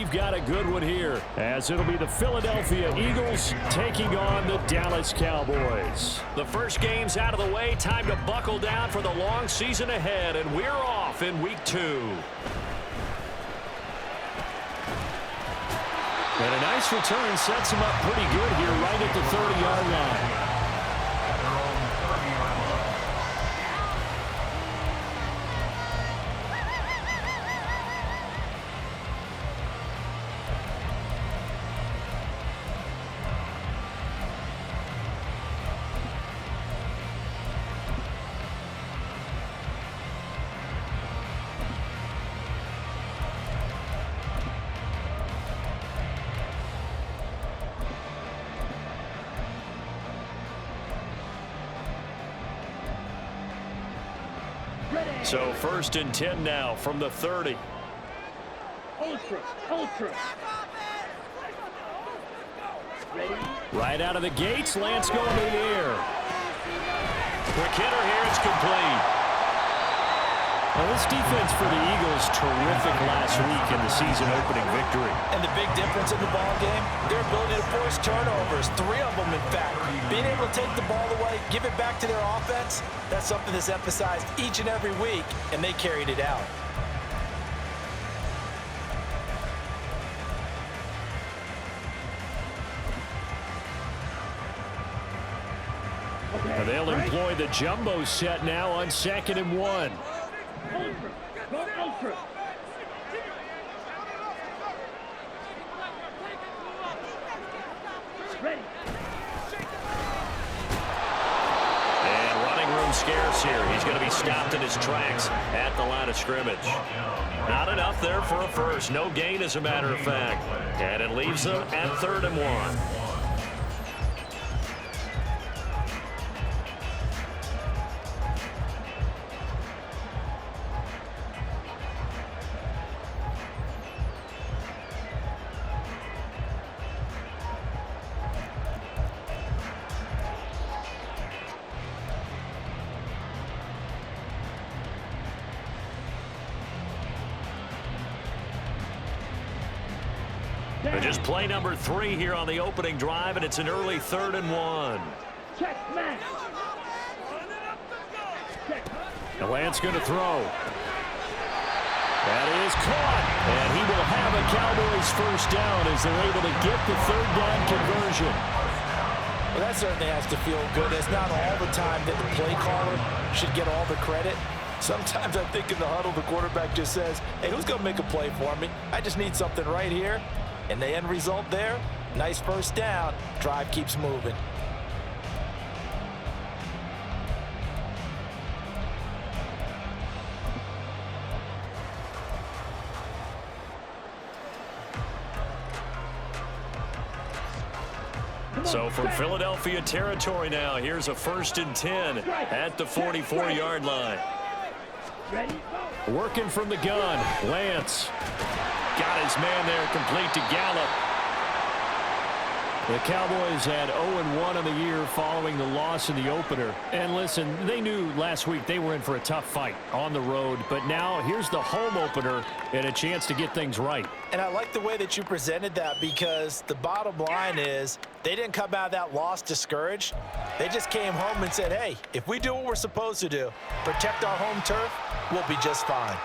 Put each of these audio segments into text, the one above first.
we've got a good one here, as it'll be the Philadelphia Eagles taking on the Dallas Cowboys. The first game's out of the way. Time to buckle down for the long season ahead, and we're off in week 2. And a nice return sets him up pretty good here right at the 30-yard line. So 1st and 10 now from the 30. Ultra. Ready? Right out of the gates, Lance going in the air. Quick hitter here, it's complete. Well, this defense for the Eagles, terrific last week in the season-opening victory. And the big difference in the ball game, their ability to force turnovers, 3 of them, in fact. Being able to take the ball away, give it back to their offense, that's something that's emphasized each and every week, and they carried it out. And they'll employ the jumbo set now on 2nd and 1. Ultra. Ready. And running room scarce here. He's going to be stopped in his tracks at the line of scrimmage. Not enough there for a first. No gain, as a matter of fact. And it leaves them at 3rd and 1. Just play number 3 here on the opening drive, and it's an early 3rd and 1. Check, man. And Lance going to throw. That is caught, and he will have a Cowboys first down as they're able to get the 3rd down conversion. Well, that certainly has to feel good. It's not all the time that the play caller should get all the credit. Sometimes I think in the huddle, the quarterback just says, hey, who's going to make a play for me? I just need something right here. And the end result there, nice first down. Drive keeps moving. So from Philadelphia territory now, here's a 1st and 10 at the 44-yard line. Working from the gun, Lance. Got his man there, complete to Gallup. The Cowboys had 0-1 on the year following the loss in the opener. And listen, they knew last week they were in for a tough fight on the road. But now here's the home opener and a chance to get things right. And I like the way that you presented that, because the bottom line is they didn't come out of that loss discouraged. They just came home and said, hey, if we do what we're supposed to do, protect our home turf, we'll be just fine.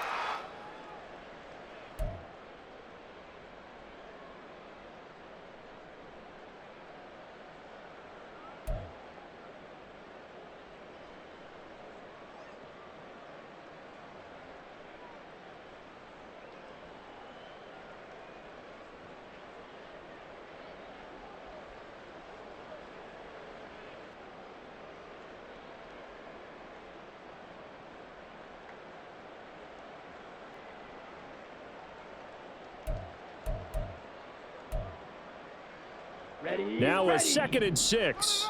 Now a 2nd and 6.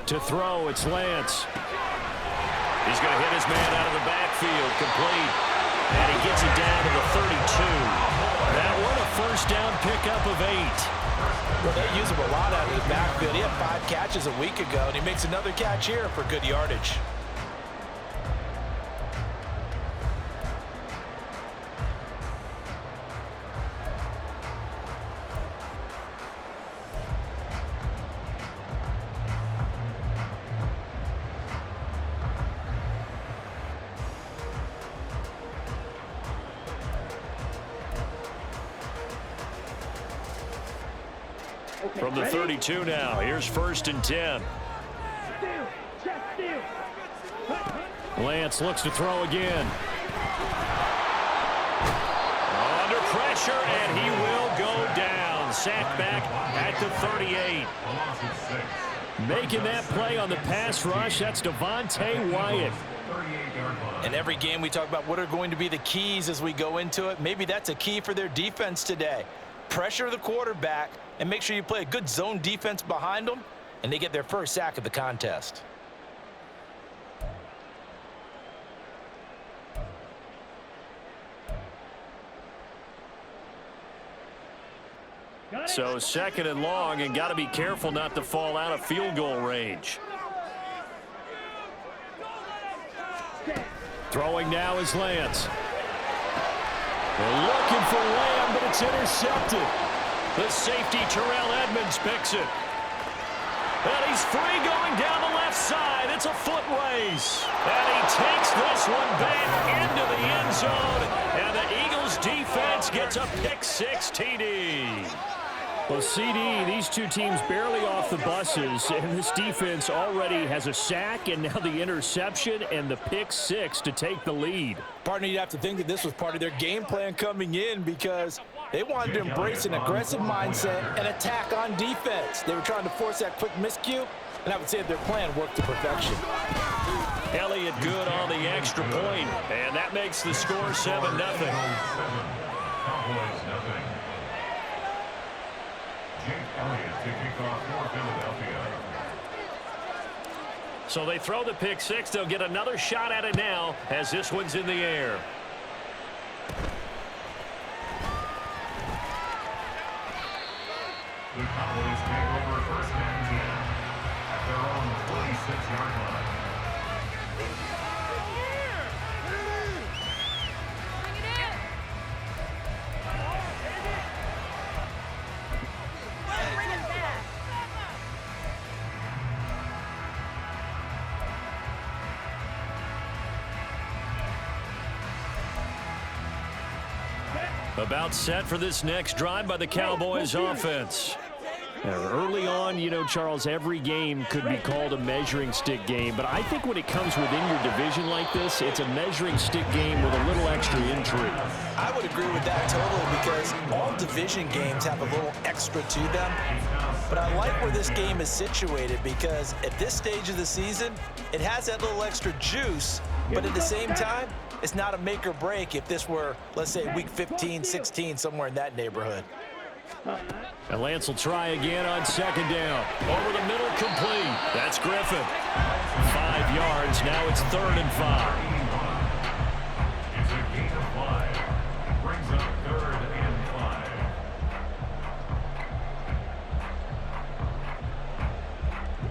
To throw, it's Lance. He's going to hit his man out of the backfield, complete. And he gets it down to the 32. That one a first down pickup of 8. Well, they use him a lot out of the backfield. He had 5 catches a week ago, and he makes another catch here for good yardage. From the 32 now, here's 1st and 10. Steal. Check steal. Lance looks to throw again. Under pressure, and he will go down. Sacked back at the 38. Making that play on the pass rush, that's Devontae Wyatt. In every game we talk about what are going to be the keys as we go into it. Maybe that's a key for their defense today. Pressure the quarterback and make sure you play a good zone defense behind them, and they get their first sack of the contest. So 2nd and long, and got to be careful not to fall out of field goal range. Throwing now is Lance. They're looking for Lamb, but it's intercepted. The safety, Terrell Edmonds, picks it. And he's free going down the left side. It's a foot race. And he takes this one back into the end zone. And the Eagles defense gets a pick-6 TD. Well, CD, these two teams barely off the buses, and this defense already has a sack and now the interception and the pick-6 to take the lead. Partner, you'd have to think that this was part of their game plan coming in because they wanted to embrace an aggressive mindset and attack on defense. They were trying to force that quick miscue, and I would say that their plan worked to perfection. Elliott good on the extra point, and that makes the score 7-0. So they throw the pick-6. They'll get another shot at it now as this one's in the air. The Cowboys take over 1st and 10 at their own 46-yard line. About set for this next drive by the Cowboys offense. Early on, you know, Charles, every game could be called a measuring stick game, but I think when it comes within your division like this, it's a measuring stick game with a little extra intrigue. I would agree with that totally because all division games have a little extra to them. But I like where this game is situated because at this stage of the season, it has that little extra juice, but at the same time, it's not a make or break if this were, let's say, week 15, 16, somewhere in that neighborhood. And Lance will try again on 2nd down. Over the middle, complete. That's Griffin. 5 yards. Now it's 3rd and 5. It's a gain of 5. Brings up 3rd and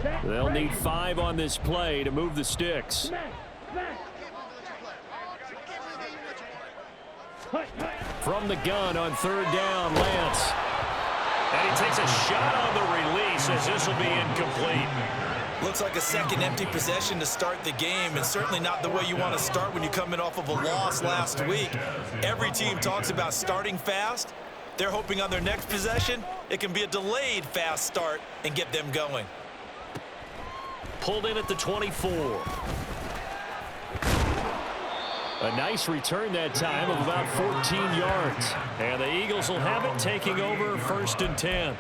5. They'll need 5 on this play to move the sticks. From the gun on 3rd down, Lance. And he takes a shot on the release as this will be incomplete. Looks like a second empty possession to start the game, and certainly not the way you want to start when you're coming off of a loss last week. Every team talks about starting fast. They're hoping on their next possession, it can be a delayed fast start and get them going. Pulled in at the 24. A nice return that time of about 14 yards. And the Eagles will have it taking over 1st and 10.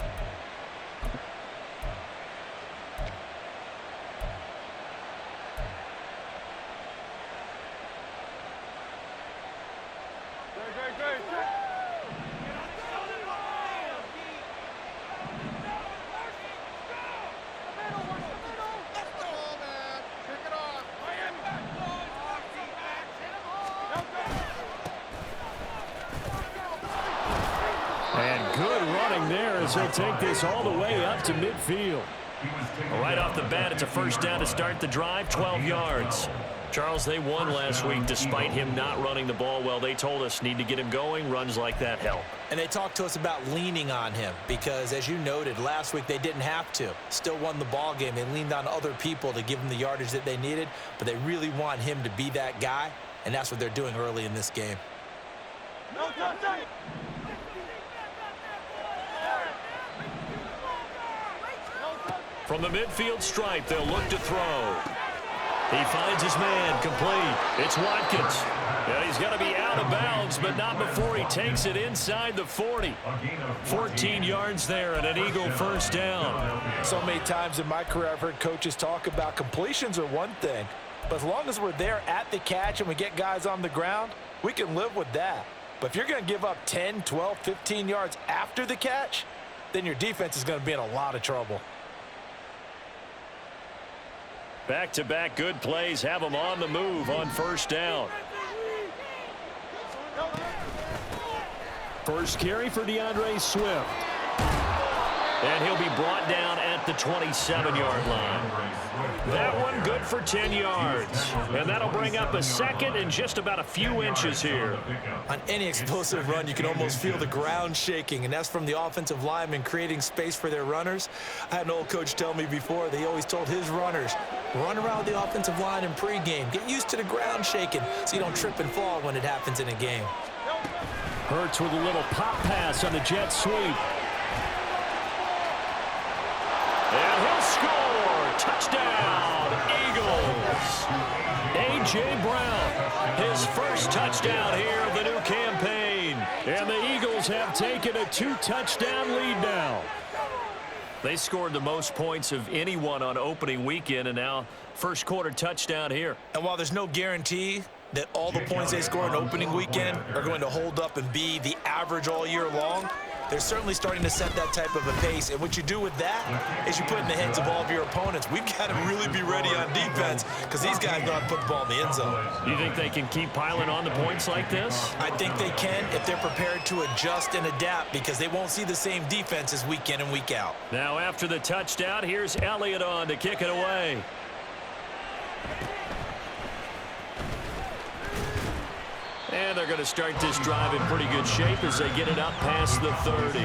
He'll take this all the way up to midfield. Right off the bat, it's a 1st down to start the drive, 12 yards. Charles, they won last week despite him not running the ball well. They told us need to get him going. Runs like that help. And they talked to us about leaning on him because, as you noted, last week they didn't have to. Still won the ball game. They leaned on other people to give them the yardage that they needed, but they really want him to be that guy, and that's what they're doing early in this game. From the midfield stripe, they'll look to throw. He finds his man, complete. It's Watkins. Yeah, he's going to be out of bounds, but not before he takes it inside the 40. 14 yards there and an Eagle first down. So many times in my career I've heard coaches talk about completions are one thing, but as long as we're there at the catch and we get guys on the ground, we can live with that. But if you're going to give up 10, 12, 15 yards after the catch, then your defense is going to be in a lot of trouble. Back-to-back good plays have them on the move on first down. First carry for DeAndre Swift. And he'll be brought down at the 27-yard line. That one good for 10 yards. And that'll bring up a second and just about a few inches here. On any explosive run, you can almost feel the ground shaking, and that's from the offensive linemen creating space for their runners. I had an old coach tell me before, he always told his runners, run around the offensive line in pregame. Get used to the ground shaking so you don't trip and fall when it happens in a game. Hurts with a little pop pass on the jet sweep. And he'll score! Touchdown, Eagles! A.J. Brown, his first touchdown here of the new campaign. And the Eagles have taken a 2-touchdown lead now. They scored the most points of anyone on opening weekend, and now first quarter touchdown here. And while there's no guarantee that all the points they score in opening weekend are going to hold up and be the average all year long, they're certainly starting to set that type of a pace. And what you do with that is you put in the heads of all of your opponents, we've got to really be ready on defense because these guys know how to put the ball in the end zone. You think they can keep piling on the points like this? I think they can if they're prepared to adjust and adapt because they won't see the same defenses week in and week out. Now after the touchdown, here's Elliott on to kick it away. And they're going to start this drive in pretty good shape as they get it up past the 30.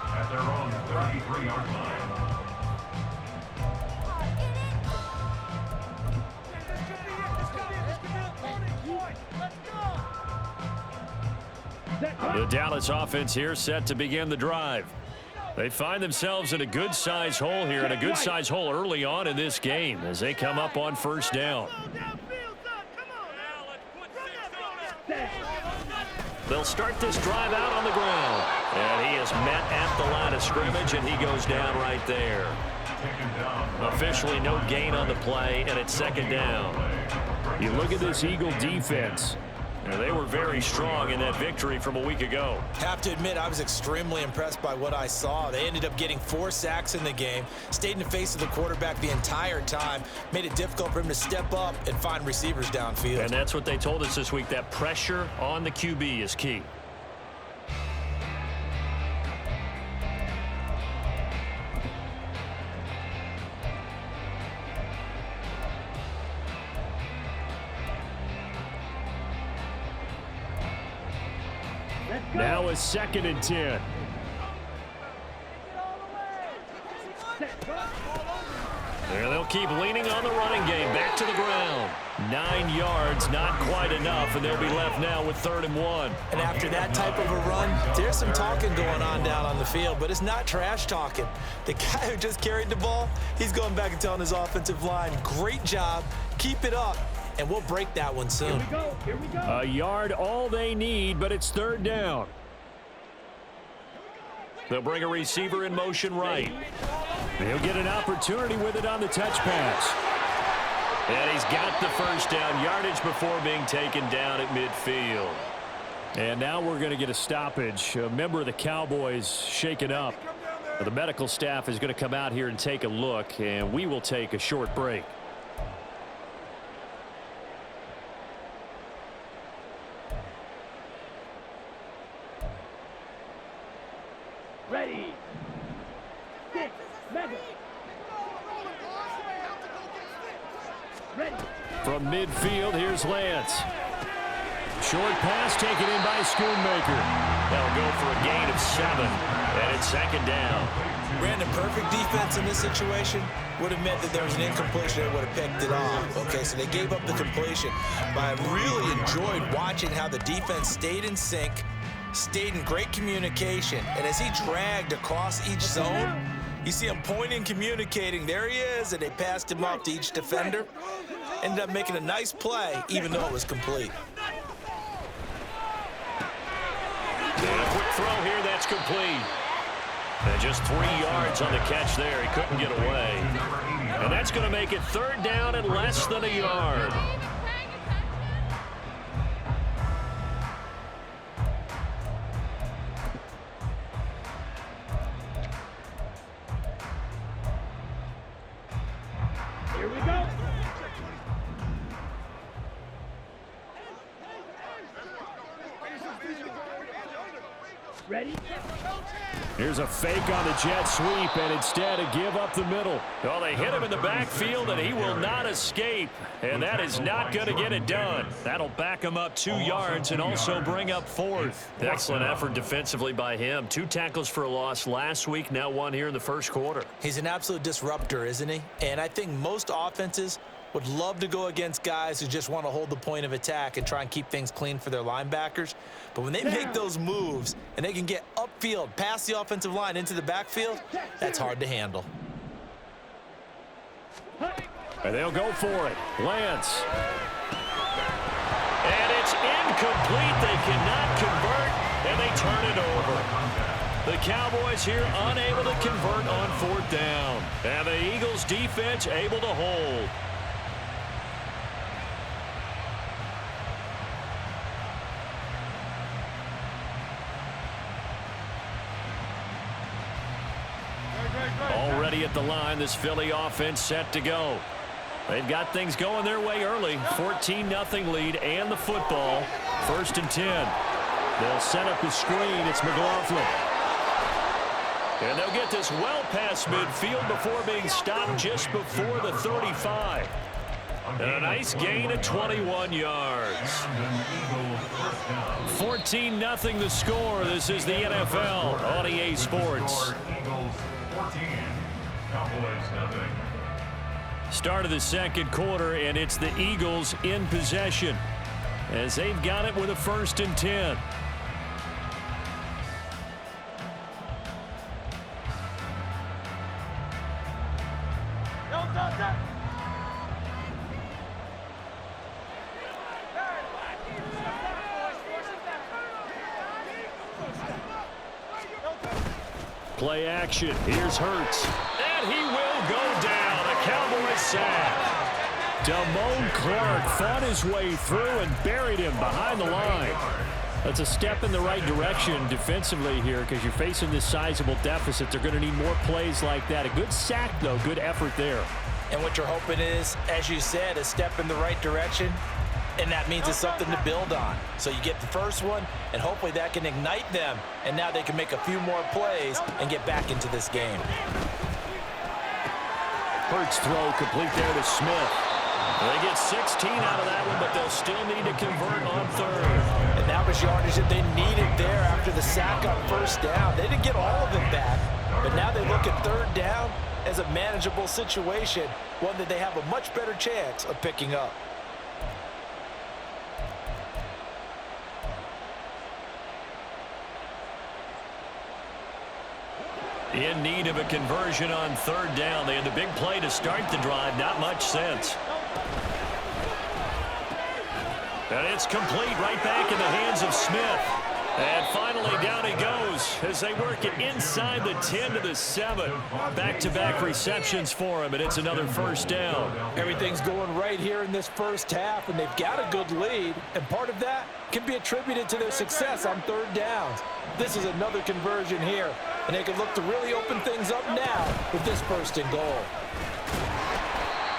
At their own 33-yard line. The Dallas offense here set to begin the drive. They find themselves in a good-sized hole here, and a good-sized hole early on in this game as they come up on first down. They'll start this drive out on the ground. And he is met at the line of scrimmage, and he goes down right there. Officially no gain on the play, and it's second down. You look at this Eagle defense. They were very strong in that victory from a week ago. Have to admit, I was extremely impressed by what I saw. They ended up getting 4 sacks in the game, stayed in the face of the quarterback the entire time, made it difficult for him to step up and find receivers downfield. And that's what they told us this week, that pressure on the QB is key. Now a 2nd and 10. And they'll keep leaning on the running game. Back to the ground. 9 yards, not quite enough, and they'll be left now with 3rd and 1. And after that type of a run, there's some talking going on down on the field, but it's not trash talking. The guy who just carried the ball, he's going back and telling his offensive line, great job, keep it up. And we'll break that one soon. Here we go. A yard all they need, but it's 3rd down. They'll bring a receiver in motion right. He'll get an opportunity with it on the touch pass. And he's got the first down, yardage before being taken down at midfield. And now we're going to get a stoppage. A member of the Cowboys shaken up. The medical staff is going to come out here and take a look, and we will take a short break. Ready. 6, mega. Ready. From midfield, here's Lance. Short pass taken in by Schoonmaker. They'll go for a gain of 7, and it's 2nd down. Brandon, perfect defense in this situation would have meant that there was an incompletion that would have picked it off. Okay, so they gave up the completion. But I really enjoyed watching how the defense stayed in sync, stayed in great communication, and as he dragged across each zone, You see him pointing, communicating. There he is, and they passed him off to each defender. Ended up making a nice play, even though it was complete. And a quick throw here, that's complete. And just 3 yards on the catch there. He couldn't get away. And that's going to make it 3rd down and less than a yard. Here we go. Ready? Here's a fake on the jet sweep, and instead a give up the middle. Well, they hit him in the backfield, and he will not escape. And that is not going to get it done. That'll back him up 2 yards and also bring up 4th. Excellent effort defensively by him. 2 tackles for a loss last week, now 1 here in the first quarter. He's an absolute disruptor, isn't he? And I think most offenses would love to go against guys who just want to hold the point of attack and try and keep things clean for their linebackers. But when they make those moves and they can get upfield, past the offensive line into the backfield, that's hard to handle. And they'll go for it. Lance. And it's incomplete. They cannot convert, and they turn it over. The Cowboys here unable to convert on 4th down. And the Eagles defense able to hold. Already at the line, this Philly offense set to go. They've got things going their way early. 14-0 lead and the football. 1st and 10. They'll set up the screen. It's McLaughlin. And they'll get this well past midfield before being stopped just before the 35. And a nice gain of 21 yards. 14-0 the score. This is the NFL on EA Sports. Start of the second quarter, and it's the Eagles in possession as they've got it with a 1st and 10. Play action. Here's Hurts. And he will go down. A Cowboys sack. Damone Clark fought his way through and buried him behind the line. That's a step in the right direction defensively here because you're facing this sizable deficit. They're going to need more plays like that. A good sack, though. Good effort there. And what you're hoping is, as you said, a step in the right direction. And that means it's something to build on. So you get the first one, and hopefully that can ignite them. And now they can make a few more plays and get back into this game. Hurts throw complete there to Smith. They get 16 out of that one, but they'll still need to convert on 3rd. And that was yardage that they needed there after the sack on 1st down. They didn't get all of it back, but now they look at 3rd down as a manageable situation, one that they have a much better chance of picking up. In need of a conversion on 3rd down. They had the big play to start the drive. Not much sense. And it's complete right back in the hands of Smith. And finally down he goes as they work it inside the 10 to the 7. Back-to-back receptions for him, and it's another 1st down. Everything's going right here in this 1st half, and they've got a good lead. And part of that can be attributed to their success on 3rd downs. This is another conversion here, and they can look to really open things up now with this 1st and goal.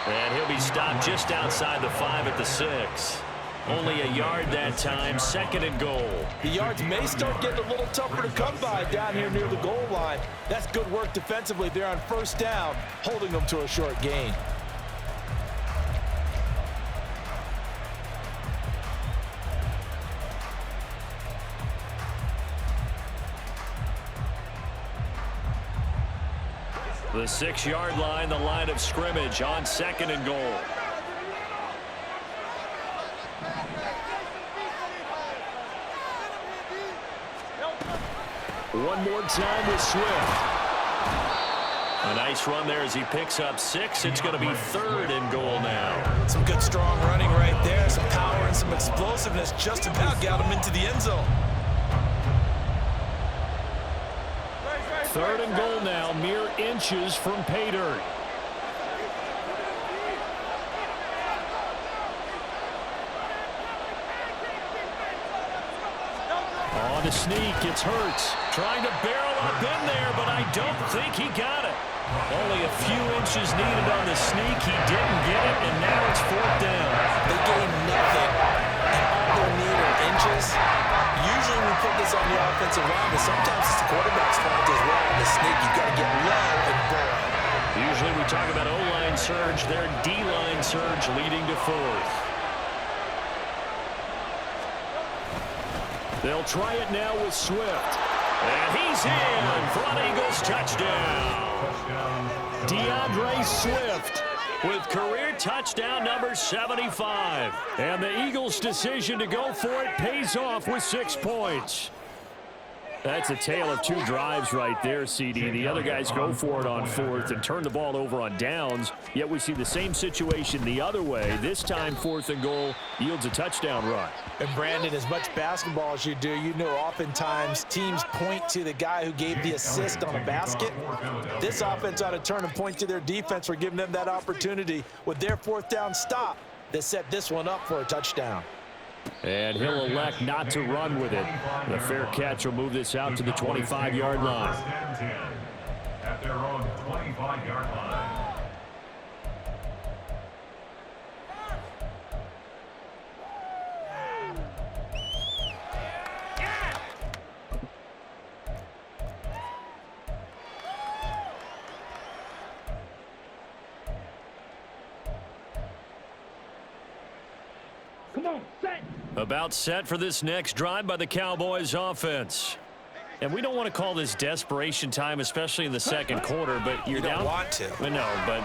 And he'll be stopped just outside the 5 at the 6. Only a yard that time, 2nd and goal. The yards may start getting a little tougher to come by down here near the goal line. That's good work defensively there on 1st down, holding them to a short gain. The 6-yard line, the line of scrimmage on 2nd and goal. One more time with Swift. A nice run there as he picks up 6. It's going to be 3rd and goal now. Some good, strong running right there. Some power and some explosiveness just about got him into the end zone. 3rd and goal now, mere inches from pay dirt. On the sneak, it's Hurts. Trying to barrel up in there, but I don't think he got it. Only a few inches needed on the sneak. He didn't get it, and now it's 4th down. They gained nothing, and all they need are inches. Usually we put this on the offensive line, but sometimes it's the quarterback's fault as well. On the sneak, you've got to get low and burrow. Usually we talk about O-line surge. Their D-line surge leading to 4th. They'll try it now with Swift. And he's in for an Eagles touchdown. DeAndre Swift with career touchdown number 75. And the Eagles' decision to go for it pays off with 6 points. That's a tale of 2 drives right there, CD. The other guys go for it on 4th and turn the ball over on downs, yet we see the same situation the other way. This time, 4th and goal yields a touchdown run. And Brandon, as much basketball as you do, you know oftentimes teams point to the guy who gave the assist on a basket. This offense ought to turn and point to their defense for giving them that opportunity with their 4th down stop that set this one up for a touchdown. And he'll elect not to run with it. The fair catch will move this out to the 25-yard line. At their own 25-yard line. Come on, set. About set for this next drive by the Cowboys offense. And we don't want to call this desperation time, especially in the second quarter, but you're down. You don't want to. No, but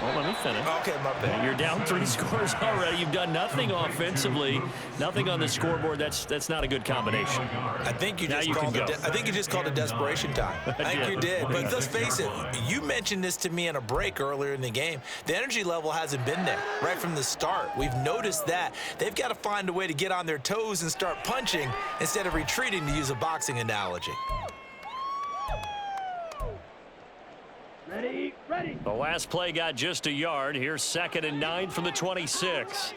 well, let me finish. Okay, my bad. You're down 3 scores already. You've done nothing offensively, nothing on the scoreboard. That's not a good combination. I think you Now just you called can it. go. I think you just called it desperation time. I think did. you did. But let's face it. You mentioned this to me in a break earlier in the game. The energy level hasn't been there right from the start. We've noticed that they've got to find a way to get on their toes and start punching instead of retreating, to use a boxing analogy. Ready, ready. The last play got just a yard. Here's 2nd and 9 from the 26.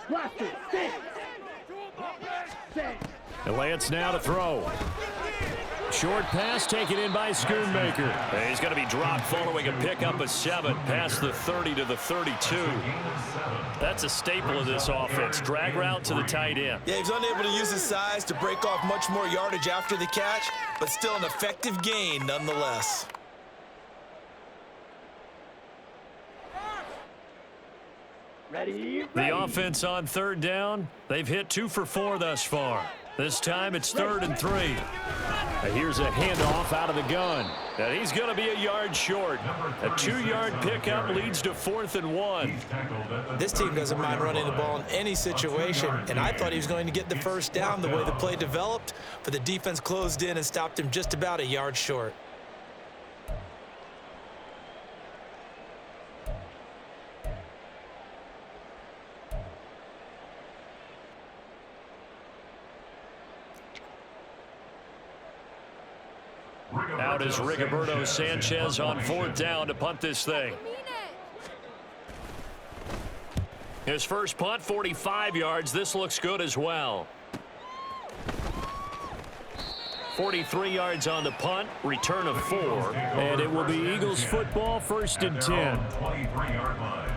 Blaster, sit. Set. And Lance now to throw. Short pass taken in by Schoonmaker. And he's going to be dropped following a pickup of 7 past the 30 to the 32. That's a staple of this offense. Drag route to the tight end. Yeah, he's unable to use his size to break off much more yardage after the catch, but still an effective gain nonetheless. Ready, ready. The offense on 3rd down. They've hit 2 for 4 thus far. This time it's 3rd and 3. And here's a handoff out of the gun. And he's going to be a yard short. A 2-yard pickup leads to 4th and 1. This team doesn't mind running the ball in any situation, and I thought he was going to get the 1st down the way the play developed, but the defense closed in and stopped him just about a yard short. Out is Rigoberto Sanchez on 4th down to punt this thing. His first punt, 45 yards. This looks good as well. 43 yards on the punt, return of 4. And it will be Eagles football, 1st and 10. 23-yard line.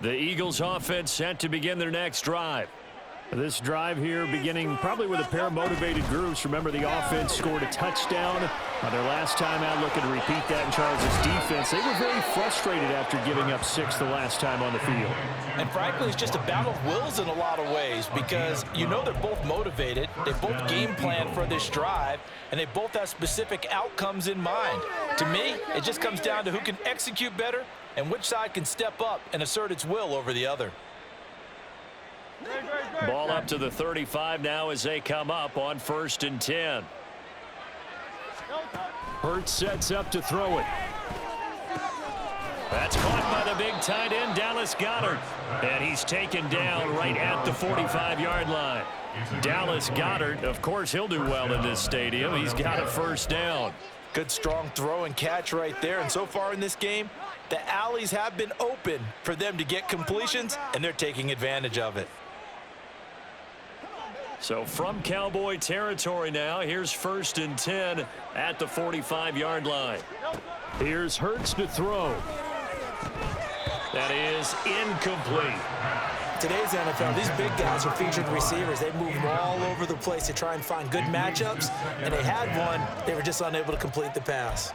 The Eagles offense set to begin their next drive. This drive here beginning probably with a pair of motivated groups. Remember, the offense scored a touchdown Their last time out, looking to repeat that in Charles' defense. They were very frustrated after giving up 6 the last time on the field. And frankly, it's just a battle of wills in a lot of ways because you know they're both motivated. They both game plan for this drive, and they both have specific outcomes in mind. To me, it just comes down to who can execute better and which side can step up and assert its will over the other. Ball up to the 35 now as they come up on 1st and 10. Hurts sets up to throw it. That's caught by the big tight end, Dallas Goedert. And he's taken down right at the 45-yard line. Dallas Goedert, of course, he'll do well in this stadium. He's got a 1st down. Good, strong throw and catch right there. And so far in this game, the alleys have been open for them to get completions, and they're taking advantage of it. So from Cowboy territory now, here's 1st and 10 at the 45-yard line. Here's Hurts to throw. That is incomplete. Today's NFL, these big guys are featured receivers. They move all over the place to try and find good matchups, and they had one. They were just unable to complete the pass.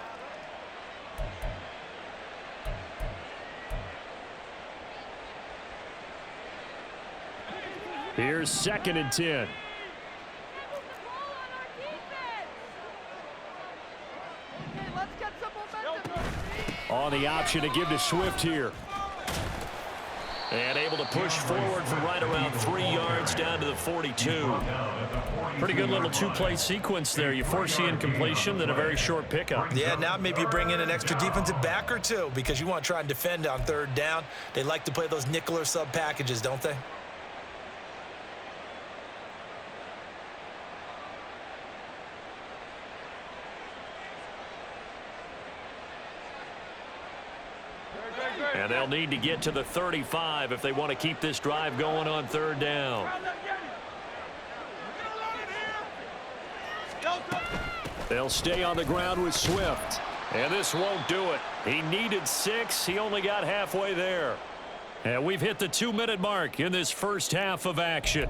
Here's 2nd and 10. On the option to give to Swift here. And able to push forward from right around 3 yards down to the 42. Pretty good little 2-play sequence there. You force the incompletion, then a very short pickup. Yeah, now maybe you bring in an extra defensive back or two because you want to try and defend on 3rd down. They like to play those nickel or sub packages, don't they? And they'll need to get to the 35 if they want to keep this drive going on 3rd down. They'll stay on the ground with Swift. And this won't do it. He needed 6. He only got halfway there. And we've hit the 2-minute mark in this first half of action.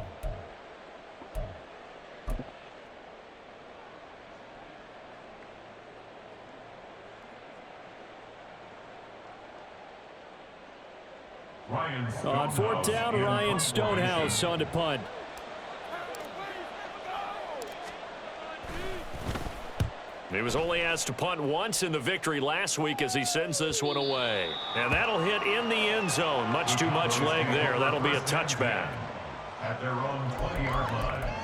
On 4th down, Ryan Stonehouse on to punt. He was only asked to punt once in the victory last week as he sends this one away. And that'll hit in the end zone. Much too much leg there. That'll be a touchback. At their own 20-yard line.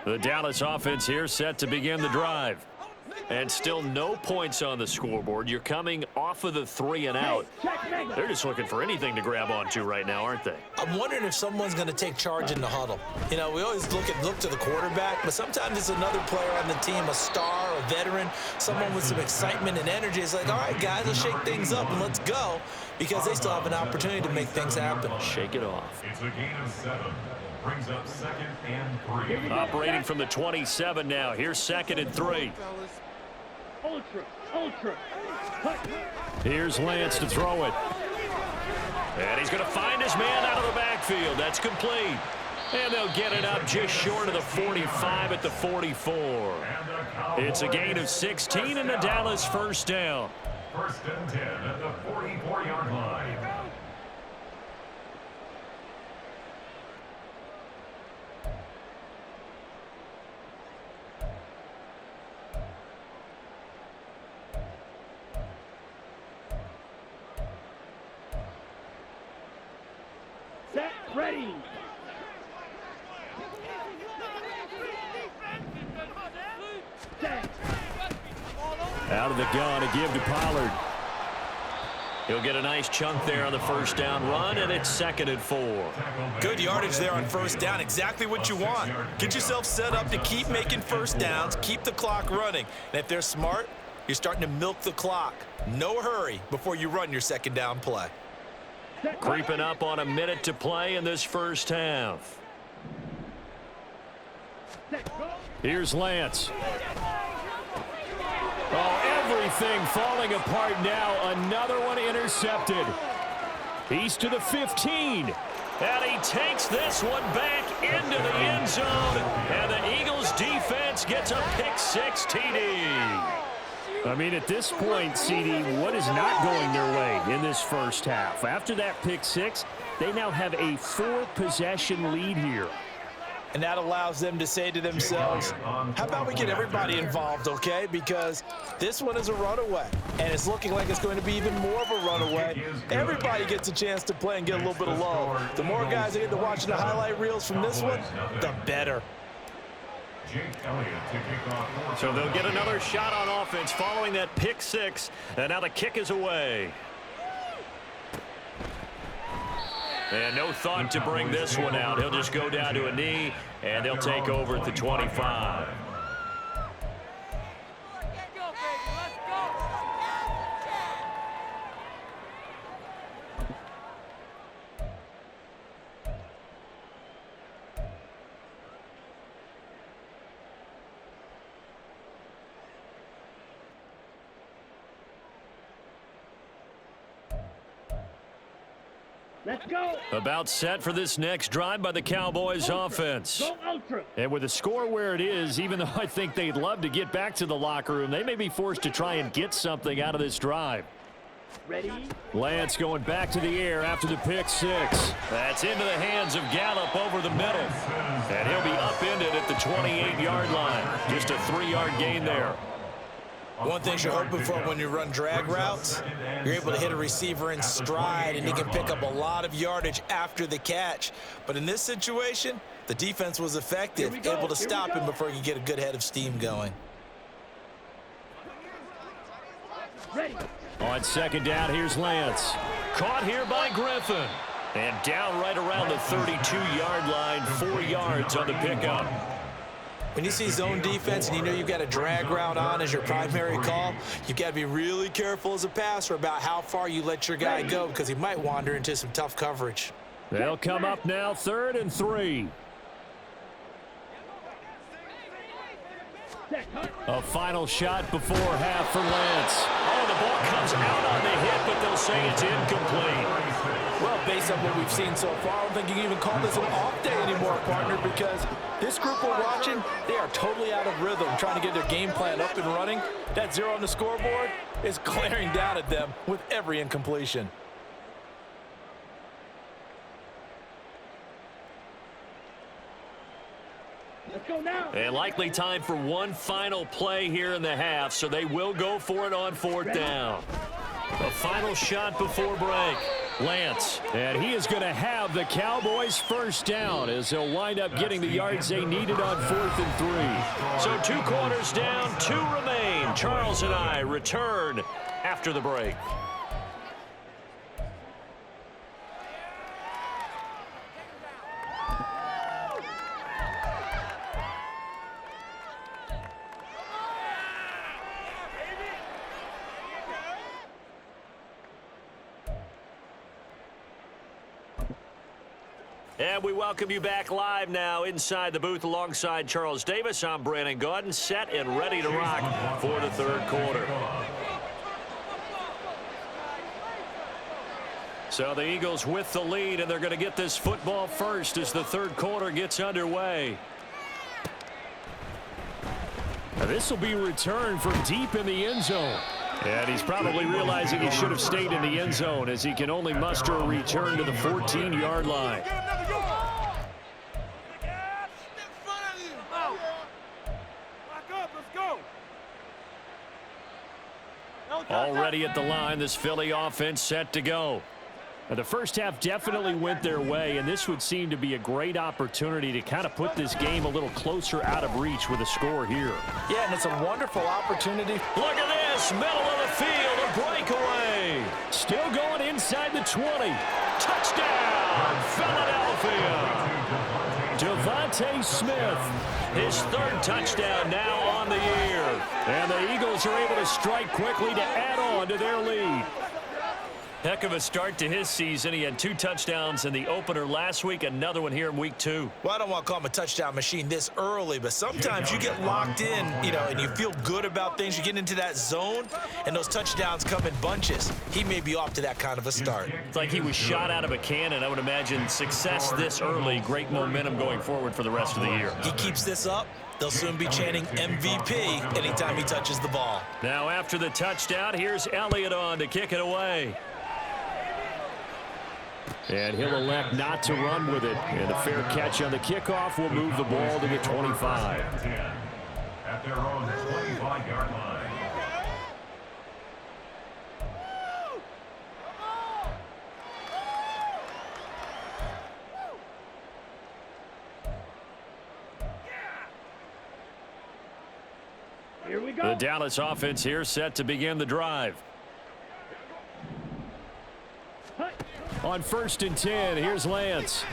The Dallas offense here set to begin the drive. And still no points on the scoreboard. You're coming off of the 3 and out. They're just looking for anything to grab onto right now, aren't they? I'm wondering if someone's going to take charge in the huddle. You know, we always look to the quarterback, but sometimes it's another player on the team, a star, a veteran, someone with some excitement and energy. It's like, all right, guys, let's shake things up and let's go, because they still have an opportunity to make things happen. Shake it off. It's a gain of 7. Brings up 2nd and 3. Operating from the 27 now. Here's 2nd and 3. Ultra. Here's Lance to throw it. And he's going to find his man out of the backfield. That's complete. And they'll get it up just short of the 45 at the 44. It's a gain of 16 and a Dallas 1st down. 1st and 10 at the 44-yard line. Set, ready. Set. Out of the gun to give to Pollard. He'll get a nice chunk there on the 1st down run, and it's 2nd and 4. Good yardage there on 1st down. Exactly what you want. Get yourself set up to keep making 1st downs, keep the clock running. And if they're smart, you're starting to milk the clock. No hurry before you run your 2nd down play. Creeping up on a minute to play in this first half. Here's Lance. Oh, everything falling apart now. Another one intercepted. He's to the 15. And he takes this one back into the end zone. And the Eagles defense gets a pick-6 TD. I mean, at this point, CD, what is not going their way in this first half? After that pick-6, they now have a 4-possession lead here. And that allows them to say to themselves, how about we get everybody involved, okay? Because this one is a runaway, and it's looking like it's going to be even more of a runaway. Everybody gets a chance to play and get a little bit of love. The more guys that get to watching the highlight reels from this one, the better. So they'll get another shot on offense following that pick-6, and now the kick is away. And no thought to bring this one out. He'll just go down to a knee, and they'll take over at the 25. Let's go. About set for this next drive by the Cowboys offense. Go ultra. And with the score where it is, even though I think they'd love to get back to the locker room, they may be forced to try and get something out of this drive. Ready? Lance going back to the air after the pick-6. That's into the hands of Gallup over the middle. And he'll be upended at the 28-yard line. Just a 3-yard gain there. One thing you're hoping for when you run drag routes, you're able to hit a receiver in stride, and he can pick up a lot of yardage after the catch. But in this situation, the defense was effective, able to stop him before he could get a good head of steam going. Ready. On second down, here's Lance. Caught here by Griffin. And down right around the 32-yard line, 4 yards on the pickup. When you see zone defense and you know you've got a drag route on as your primary call, you've got to be really careful as a passer about how far you let your guy go because he might wander into some tough coverage. They'll come up now, 3rd and 3. A final shot before half for Lance. Oh, the ball comes out on the hit, but they'll say it's incomplete. Well, based on what we've seen so far, I don't think you can even call this an off day anymore, partner, because this group we're watching, they are totally out of rhythm, trying to get their game plan up and running. That 0 on the scoreboard is glaring down at them with every incompletion. Let's go now. And likely time for one final play here in the half, so they will go for it on 4th down. A final shot before break. Lance, and he is going to have the Cowboys first down as they'll wind up getting the yards they needed on 4th and 3. So 2 quarters down, 2 remain. Charles and I return after the break. And we welcome you back live now inside the booth alongside Charles Davis. I'm Brandon Gaudin, set and ready to rock for the 3rd quarter. So the Eagles with the lead, and they're going to get this football first as the 3rd quarter gets underway. Now this will be returned from deep in the end zone. And he's probably realizing he should have stayed in the end zone as he can only muster a return to the 14-yard line. Already at the line, this Philly offense set to go. Now, the first half definitely went their way, and this would seem to be a great opportunity to kind of put this game a little closer out of reach with a score here. Yeah, and it's a wonderful opportunity. Look at this, middle of the field, a breakaway. Still going inside the 20. Touchdown, Philadelphia. Devontae Smith, his 3rd touchdown now on the year. And the Eagles are able to strike quickly to add on to their lead. Heck of a start to his season. He had 2 touchdowns in the opener last week, another one here in week 2. Well, I don't want to call him a touchdown machine this early, but sometimes you get locked in, and you feel good about things. You get into that zone, and those touchdowns come in bunches. He may be off to that kind of a start. It's like he was shot out of a cannon. I would imagine success this early, great momentum going forward for the rest of the year. He keeps this up, they'll soon be chanting MVP anytime he touches the ball. Now after the touchdown, here's Elliott on to kick it away. And he'll elect not to run with it. And a fair catch on the kickoff will move the ball to the 25. At their own 25-yard line. Here we go. The Dallas offense here set to begin the drive. On 1st and 10, here's Lance.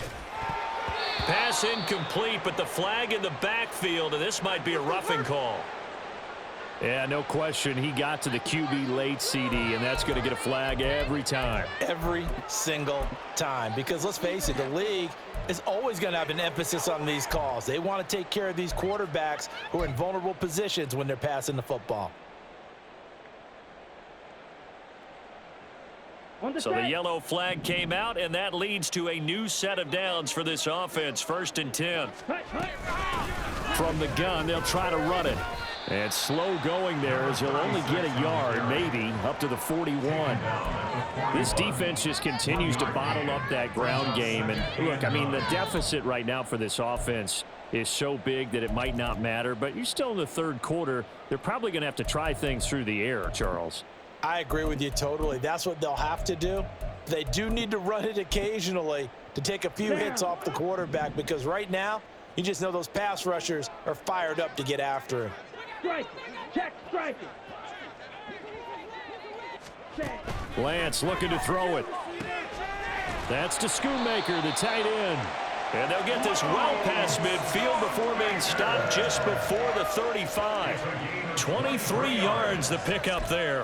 Pass incomplete, but the flag in the backfield, and this might be a roughing call. Yeah, no question. He got to the QB late, CD, and that's going to get a flag every time. Every single time. Because let's face it, the league is always going to have an emphasis on these calls. They want to take care of these quarterbacks who are in vulnerable positions when they're passing the football. So the yellow flag came out, and that leads to a new set of downs for this offense. 1st and 10. From the gun, they'll try to run it. And slow going there as he'll only get a yard, maybe, up to the 41. This defense just continues to bottle up that ground game. And, look, I mean, the deficit right now for this offense is so big that it might not matter. But you're still in the 3rd quarter. They're probably going to have to try things through the air, Charles. I agree with you totally. That's what they'll have to do. They do need to run it occasionally to take a few hits off the quarterback, because right now, you just know those pass rushers are fired up to get after him. Strike. Check strike. Lance looking to throw it. That's to Schoonmaker, the tight end. And they'll get this well past midfield before being stopped just before the 35. 23 yards the pickup there.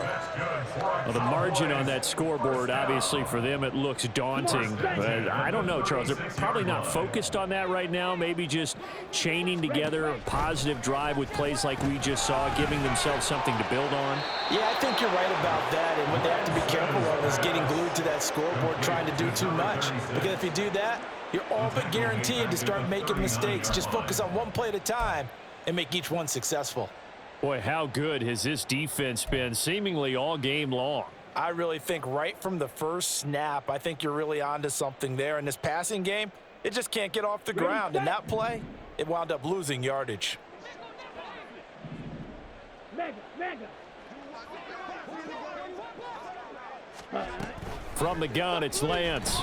Well, the margin on that scoreboard, obviously for them, it looks daunting. But I don't know, Charles. They're probably not focused on that right now. Maybe just chaining together a positive drive with plays like we just saw, giving themselves something to build on. Yeah, I think you're right about that. And what they have to be careful of is getting glued to that scoreboard trying to do too much. Because if you do that, you're all but guaranteed to start making mistakes. Just focus on one play at a time and make each one successful. Boy, how good has this defense been seemingly all game long? I really think right from the first snap, I think you're really onto something there. In this passing game, it just can't get off the ground. And that play, it wound up losing yardage. Mega. From the gun, it's Lance.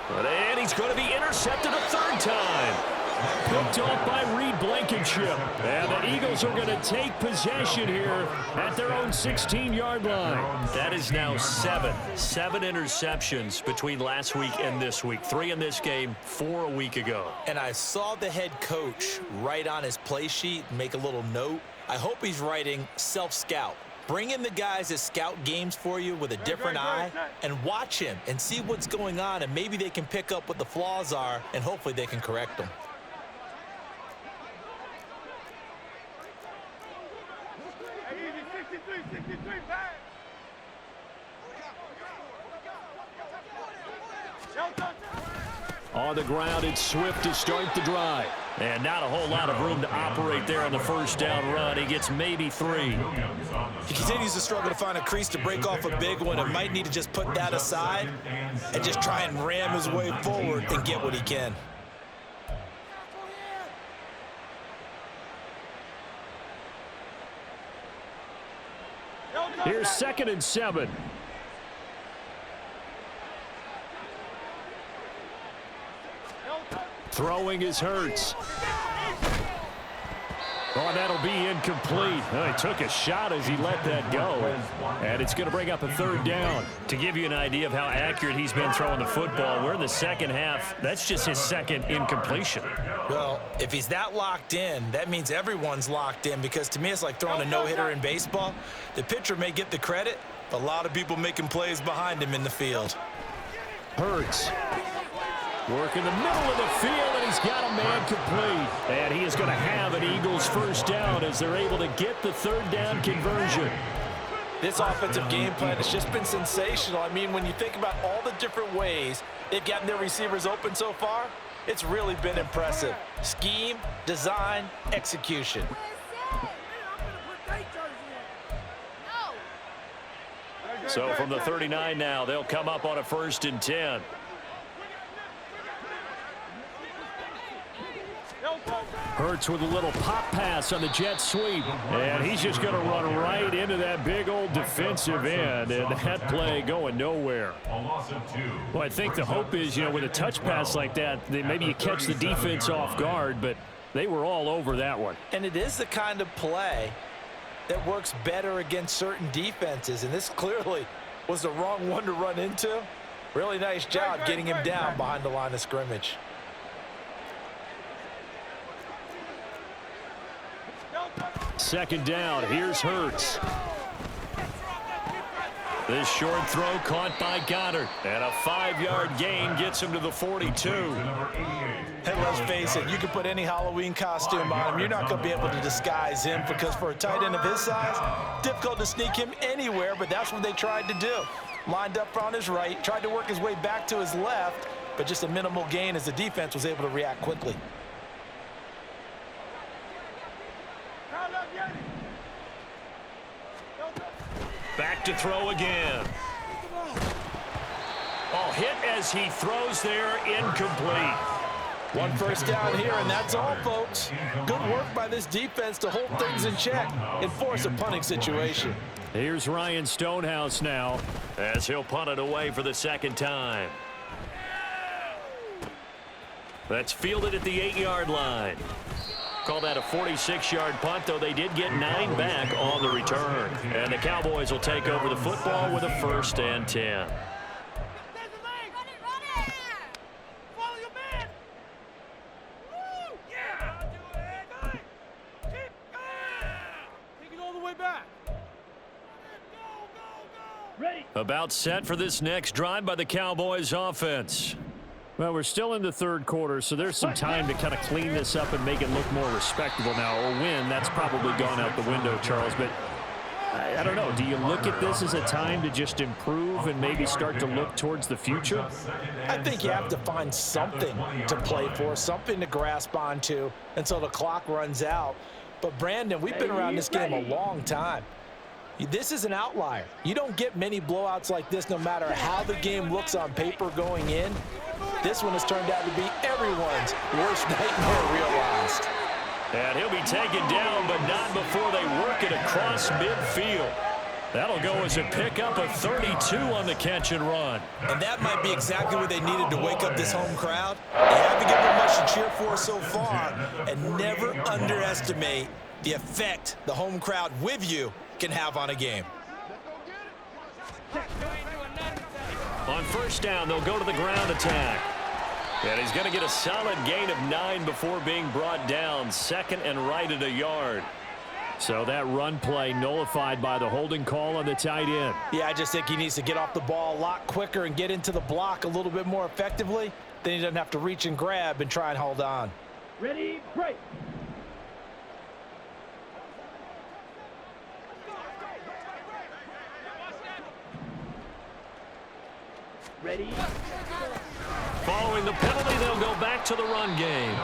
And he's going to be intercepted a 3rd time. Picked off by Reed Blankenship. And the Eagles are going to take possession here at their own 16-yard line. That is now 7 interceptions between last week and this week. 3 in this game, 4 a week ago. And I saw the head coach write on his play sheet, make a little note. I hope he's writing self-scout. Bring in the guys that scout games for you with a different eye and watch him and see what's going on, and maybe they can pick up what the flaws are, and hopefully they can correct them. On the ground, it's Swift to start the drive. And not a whole lot of room to operate there on the 1st down run. He gets maybe 3. He continues to struggle to find a crease to break off a big one, and might need to just put that aside and just try and ram his way forward and get what he can. Here's 2nd and 7. Throwing is Hurts. Oh, that'll be incomplete. He took a shot as he let that go. And it's going to bring up a 3rd down. To give you an idea of how accurate he's been throwing the football, we're in the 2nd half. That's just his 2nd incompletion. Well, if he's that locked in, that means everyone's locked in, because to me it's like throwing a no-hitter in baseball. The pitcher may get the credit, A lot of people making plays behind him in the field. Hurts. Work in the middle of the field, and he's got a man complete. And he is going to have an Eagles first down as they're able to get the third down conversion. This offensive game plan has just been sensational. I mean, when you think about all the different ways they've gotten their receivers open so far, it's really been impressive. Scheme, design, execution. So from the 39 now, they'll come up on a 1st and 10. Hurts with a little pop pass on the jet sweep. And he's just going to run right into that big old defensive end. And that play going nowhere. Well, I think the hope is, with a touch pass like that, maybe you catch the defense off guard, but they were all over that one. And it is the kind of play that works better against certain defenses. And this clearly was the wrong one to run into. Really nice job getting him down behind the line of scrimmage. Second down, here's Hurts. This short throw caught by Goddard. And a 5-yard gain gets him to the 42. Hey, let's face it, you can put any Halloween costume on him. You're not going to be able to disguise him because for a tight end of his size, difficult to sneak him anywhere, but that's what they tried to do. Lined up on his right, tried to work his way back to his left, but just a minimal gain as the defense was able to react quickly. Back to throw again. Oh, hit as he throws there, incomplete. One first down here, and that's all, folks. Good work by this defense to hold things in check and force a punting situation. Here's Ryan Stonehouse now as he'll punt it away for the second time. That's fielded at the 8-yard line. Call that a 46-yard punt, though they did get 9 back on the return. And the Cowboys will take over the football with a 1st and 10. About set for this next drive by the Cowboys offense. Well, we're still in the third quarter, so there's some time to kind of clean this up and make it look more respectable now. Or win, that's probably gone out the window, Charles. But I don't know. Do you look at this as a time to just improve and maybe start to look towards the future? I think you have to find something to play for, something to grasp onto until the clock runs out. But, Brandon, we've been around this game a long time. This is an outlier. You don't get many blowouts like this no matter how the game looks on paper going in. This one has turned out to be everyone's worst nightmare realized. And he'll be taken down, but not before they work it across midfield. That'll go as a pickup of 32 on the catch and run. And that might be exactly what they needed to wake up this home crowd. They haven't given them much to cheer for so far, and never underestimate the effect the home crowd with you can have on a game. On first down, they'll go to the ground attack. And he's going to get a solid gain of 9 before being brought down. 2nd and right at a yard. So that run play nullified by the holding call on the tight end. Yeah, I just think he needs to get off the ball a lot quicker and get into the block a little bit more effectively. Then he doesn't have to reach and grab and try and hold on. Ready, break. Ready. Following the penalty, they'll go back to the run game.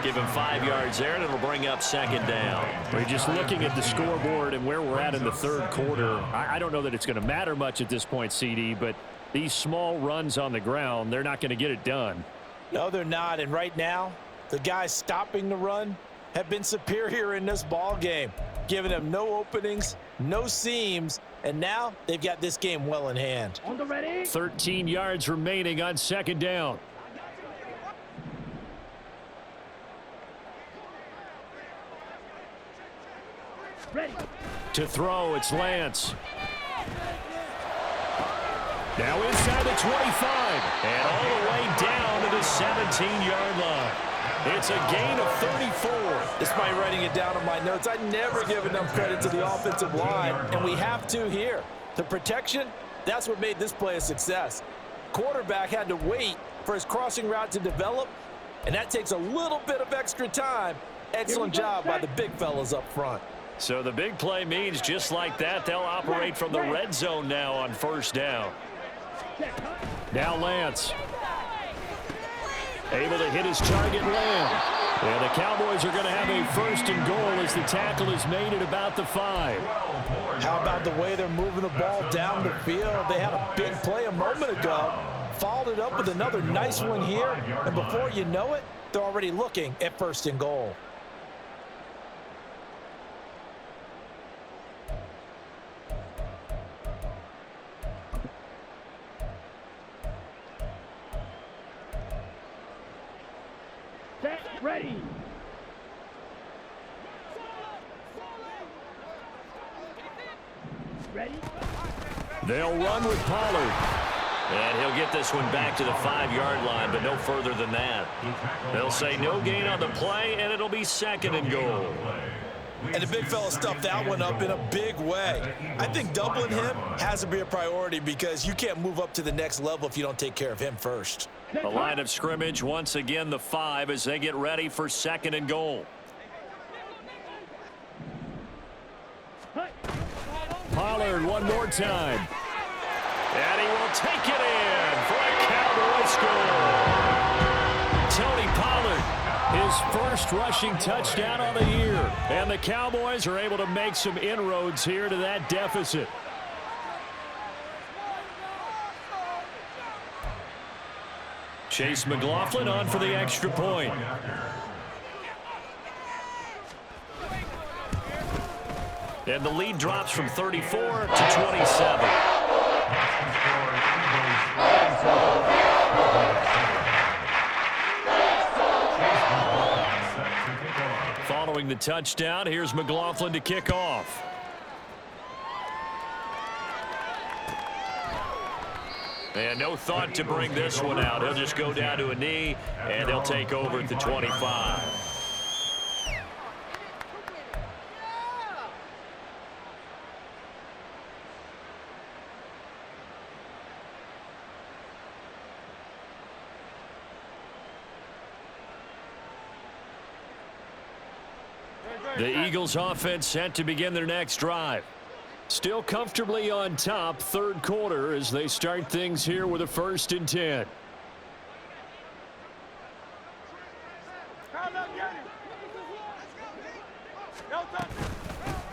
Give him 5 yards there, and it'll bring up 2nd down. We're just looking at the scoreboard and where we're at in the third quarter. I don't know that it's going to matter much at this point, CD, but these small runs on the ground, they're not going to get it done. No, they're not. And right now, the guys stopping the run have been superior in this ball game, giving them no openings, no seams, and now they've got this game well in hand. On the ready. 13 yards remaining on 2nd down. Ready. To throw, it's Lance. Now inside the 25, and all the way down to the 17-yard line. It's a gain of 34. Despite writing it down on my notes, I never give enough credit to the offensive line, and we have to here. The protection, that's what made this play a success. Quarterback had to wait for his crossing route to develop, and that takes a little bit of extra time. Excellent job by the big fellas up front. So the big play means just like that, they'll operate from the red zone now on first down. Now Lance. Able to hit his target, Lamb. And the Cowboys are going to have a first and goal as the tackle is made at about the 5. How about the way they're moving the ball down the field? They had a big play a moment ago, followed it up with another nice one here, and before you know it, they're already looking at first and goal. Set, ready. Ready. They'll run with Pollard. And he'll get this one back to the 5-yard line, but no further than that. They'll say no gain on the play, and it'll be second and goal. And the big fella stuffed that one up in a big way. I think doubling him has to be a priority because you can't move up to the next level if you don't take care of him first. The line of scrimmage, once again, the 5 as they get ready for second and goal. Pollard one more time. And he will take it in for a Cowboy score. Tony Pollard, his first rushing touchdown on the year. And the Cowboys are able to make some inroads here to that deficit. Chase McLaughlin on for the extra point. And the lead drops from 34 to 27. Following the touchdown, here's McLaughlin to kick off. And no thought to bring this one out. He'll just go down to a knee, and they'll take over at the 25. The Eagles offense set to begin their next drive. Still comfortably on top, third quarter as they start things here with a 1st and 10.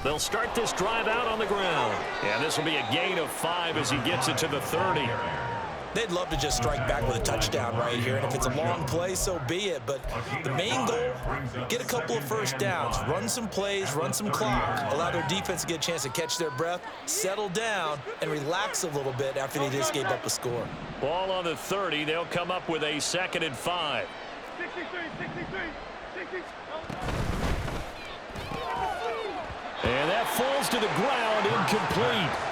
They'll start this drive out on the ground. And this will be a gain of 5 as he gets it to the 30. They'd love to just strike back with a touchdown right here, and if it's a long play, so be it. But the main goal, get a couple of first downs, run some plays, run some clock, allow their defense to get a chance to catch their breath, settle down, and relax a little bit after they just gave up a score. Ball on the 30. They'll come up with a 2nd and 5. 63. And that falls to the ground, incomplete.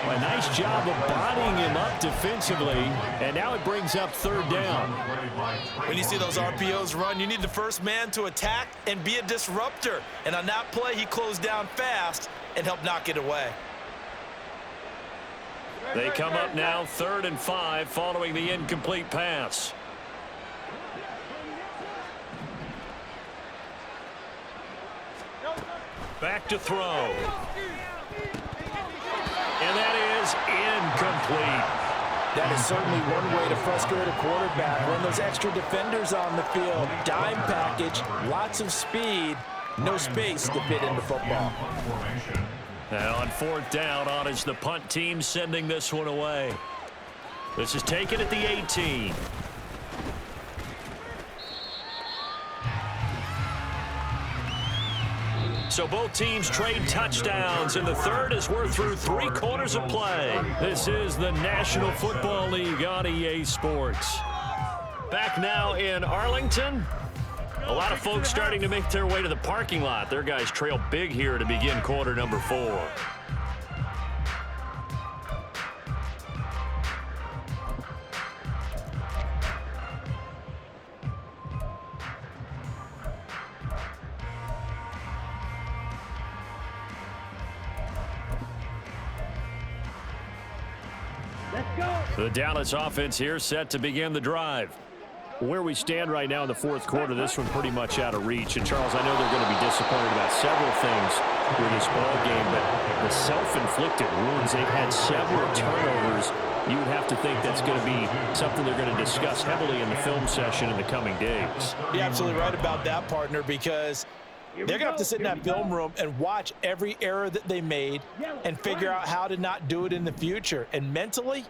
A nice job of bodying him up defensively, and now it brings up 3rd down. When you see those RPOs run, you need the first man to attack and be a disruptor. And on that play, he closed down fast and helped knock it away. They come up now 3rd and 5 following the incomplete pass. Back to throw. And that is incomplete. That is certainly one way to frustrate a quarterback. Run those extra defenders on the field. Dime package, lots of speed, no space to fit into football. Now on 4th down, on is the punt team sending this one away. This is taken at the 18. So both teams trade touchdowns in the 3rd as we're through 3 quarters of play. This is the National Football League on EA Sports. Back now in Arlington. A lot of folks starting to make their way to the parking lot. Their guys trail big here to begin quarter number 4. The Dallas offense here set to begin the drive. Where we stand right now in the fourth quarter, this one pretty much out of reach. And, Charles, I know they're going to be disappointed about several things with this ball game, but the self-inflicted wounds, they've had several turnovers. You would have to think that's going to be something they're going to discuss heavily in the film session in the coming days. You're absolutely right about that, partner, because they're going to have to sit in that film room and watch every error that they made and figure out how to not do it in the future. And mentally,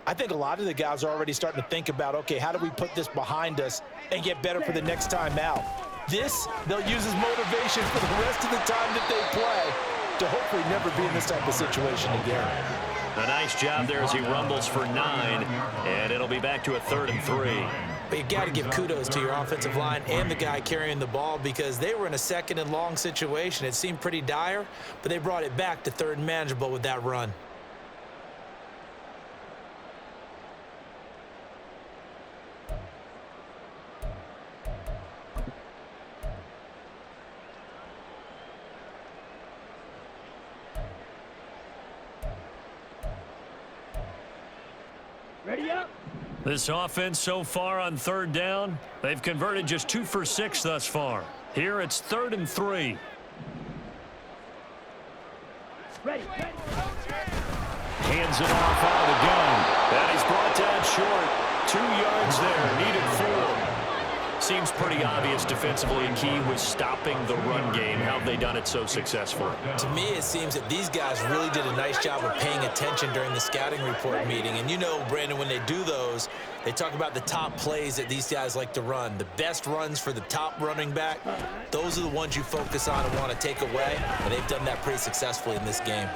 I think a lot of the guys are already starting to think about, okay, how do we put this behind us and get better for the next time out? This, they'll use as motivation for the rest of the time that they play to hopefully never be in this type of situation again. A nice job there as he rumbles for 9, and it'll be back to a 3rd and 3. But you got to give kudos to your offensive line and the guy carrying the ball, because they were in a 2nd and long situation. It seemed pretty dire, but they brought it back to 3rd and manageable with that run. Ready up. This offense so far on 3rd down, they've converted just 2 for 6 thus far. Here it's 3rd and 3. Ready. Hands it off out of the gun. And he's brought down short. 2 yards there, needed 4. Seems pretty obvious defensively, and key was stopping the run game. How have they done it so successfully? To me, it seems that these guys really did a nice job of paying attention during the scouting report meeting. And you know, Brandon, when they do those, they talk about the top plays that these guys like to run. The best runs for the top running back, those are the ones you focus on and want to take away. And they've done that pretty successfully in this game.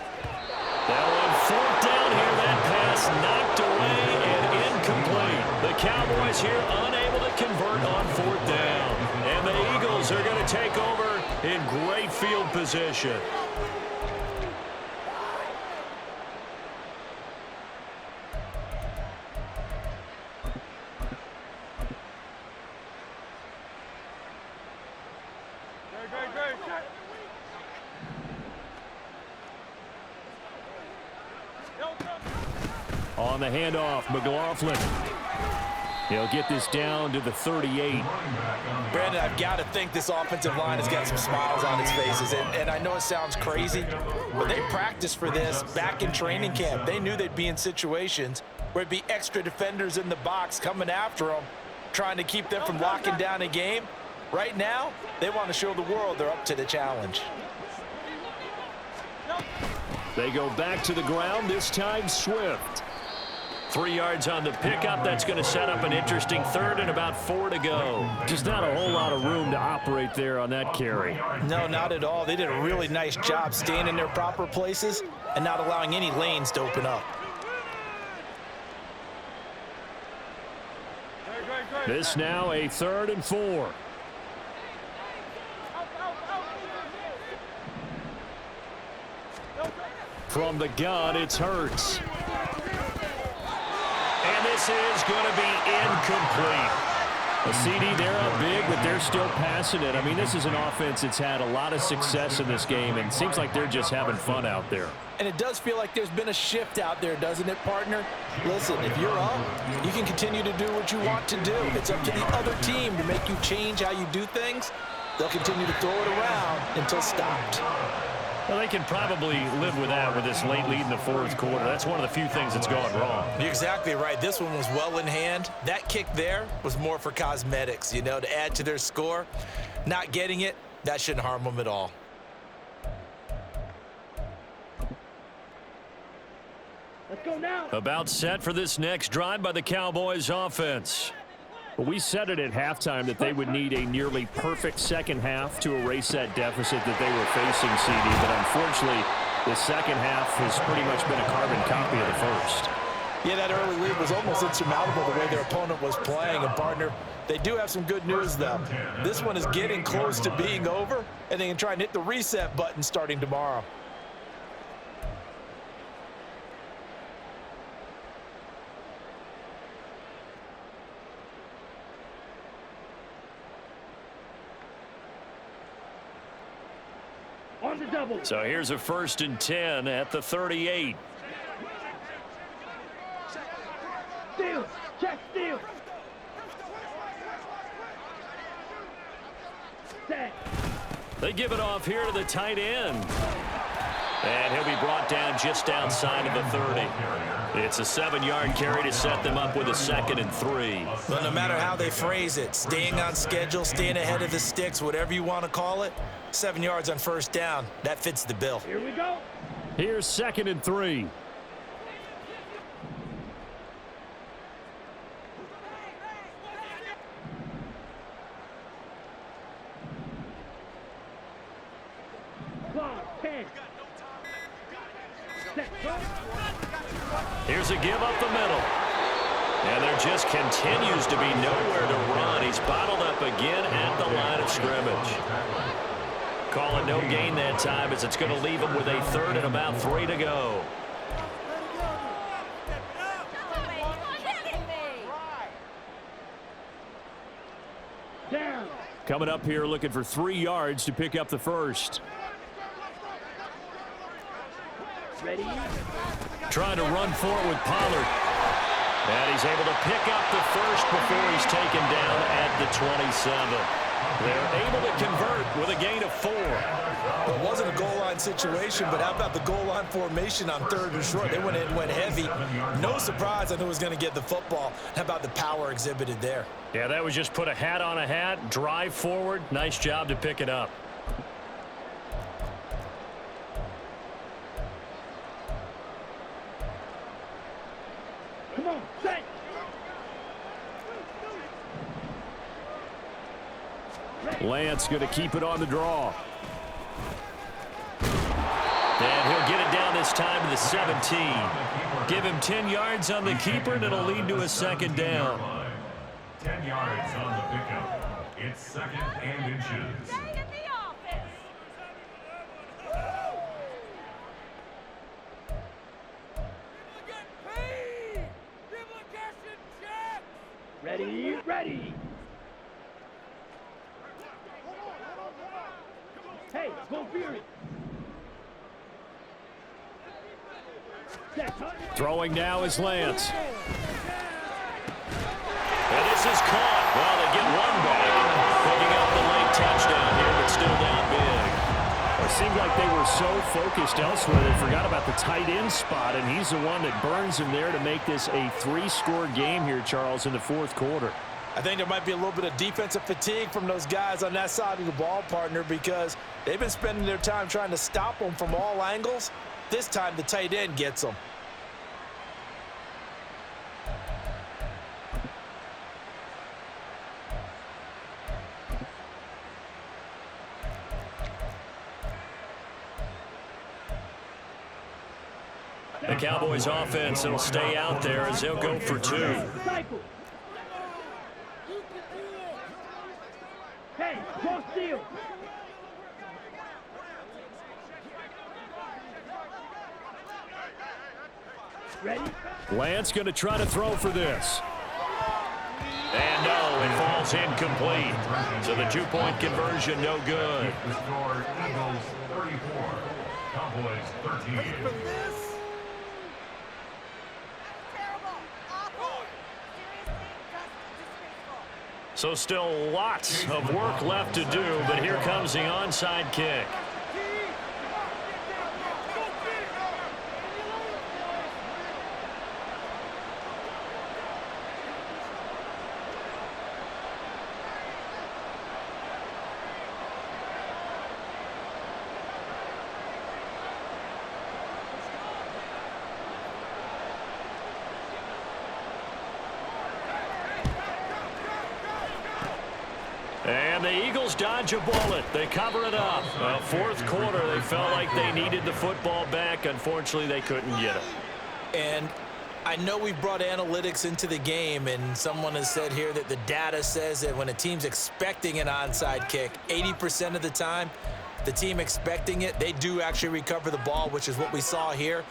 That one 4th down here. That pass knocked away and incomplete. The Cowboys here unable to convert on 4th down. And the Eagles are going to take over in great field position. On the handoff, McLaughlin. He'll get this down to the 38. Brandon, I've got to think this offensive line has got some smiles on its faces. And I know it sounds crazy, but they practiced for this back in training camp. They knew they'd be in situations where it'd be extra defenders in the box coming after them, trying to keep them from locking down a game. Right now, they want to show the world they're up to the challenge. They go back to the ground, this time Swift. 3 yards on the pickup. That's going to set up an interesting 3rd and about 4 to go. Just not a whole lot of room to operate there on that carry. No, not at all. They did a really nice job staying in their proper places and not allowing any lanes to open up. This now a 3rd and 4. From the gun, it's Hurts. And this is going to be incomplete. A CD, they're up big, but they're still passing it. I mean, this is an offense that's had a lot of success in this game, and it seems like they're just having fun out there. And it does feel like there's been a shift out there, doesn't it, partner? Listen, if you're up, you can continue to do what you want to do. It's up to the other team to make you change how you do things. They'll continue to throw it around until stopped. Well, they can probably live with that with this late lead in the 4th quarter. That's one of the few things that's gone wrong. You're exactly right. This one was well in hand. That kick there was more for cosmetics, you know, to add to their score. Not getting it, that shouldn't harm them at all. Let's go now. About set for this next drive by the Cowboys offense. We said it at halftime that they would need a nearly perfect second half to erase that deficit that they were facing, CD. But unfortunately, the second half has pretty much been a carbon copy of the first. Yeah, that early lead was almost insurmountable the way their opponent was playing. And, partner, they do have some good news, though. This one is getting close to being over, and they can try and hit the reset button starting tomorrow. On the double. So here's a 1st and 10 at the 38. steal. Check steal. Set. They give it off here to the tight end. And he'll be brought down just outside of the 30. It's a 7-yard carry to set them up with a 2nd and 3. Well, no matter how they phrase it, staying on schedule, staying ahead of the sticks, whatever you want to call it, 7 yards on first down, that fits the bill. Here we go. Here's 2nd and 3. Here's a give up the middle. And there just continues to be nowhere to run. He's bottled up again at the line of scrimmage. Call it no gain that time as it's going to leave him with a 3rd and about 3 to go. Down. Coming up here looking for 3 yards to pick up the first. Ready. Trying to run for it with Pollard. And he's able to pick up the first before he's taken down at the 27. They're able to convert with a gain of 4. It wasn't a goal line situation, but how about the goal line formation on 3rd and short? They went in, went heavy. No surprise on who was going to get the football. How about the power exhibited there? Yeah, that was just put a hat on a hat, drive forward. Nice job to pick it up. Come on, set. Lance going to keep it on the draw. And he'll get it down this time to the 17. Give him 10 yards on the keeper, and it'll lead to a 2nd down. 10 yards on the pickup. It's 2nd and inches. Ready, ready. Hey, go Fury. Throwing now is Lance. And this is caught. Well, they get one back. Picking up the late touchdown here, but still down big. It seemed like they were so focused elsewhere they forgot about the tight end spot, and he's the one that burns him there to make this a 3-score game here, Charles, in the 4th quarter. I think there might be a little bit of defensive fatigue from those guys on that side of the ball, partner, because they've been spending their time trying to stop them from all angles. This time the tight end gets them. The Cowboys offense will stay out there as they'll go for 2. Hey, go steal. Ready? Lance going to try to throw for this. And no, it falls incomplete. So the 2-point conversion no good. The score, Eagles 34, Cowboys 13. So still lots of work left to do, but here comes the onside kick. And the Eagles dodge a bullet. They cover it up. 4th quarter, they felt like they needed the football back. Unfortunately, they couldn't get it. And I know we brought analytics into the game, and someone has said here that the data says that when a team's expecting an onside kick, 80% of the time, the team expecting it, they do actually recover the ball, which is what we saw here.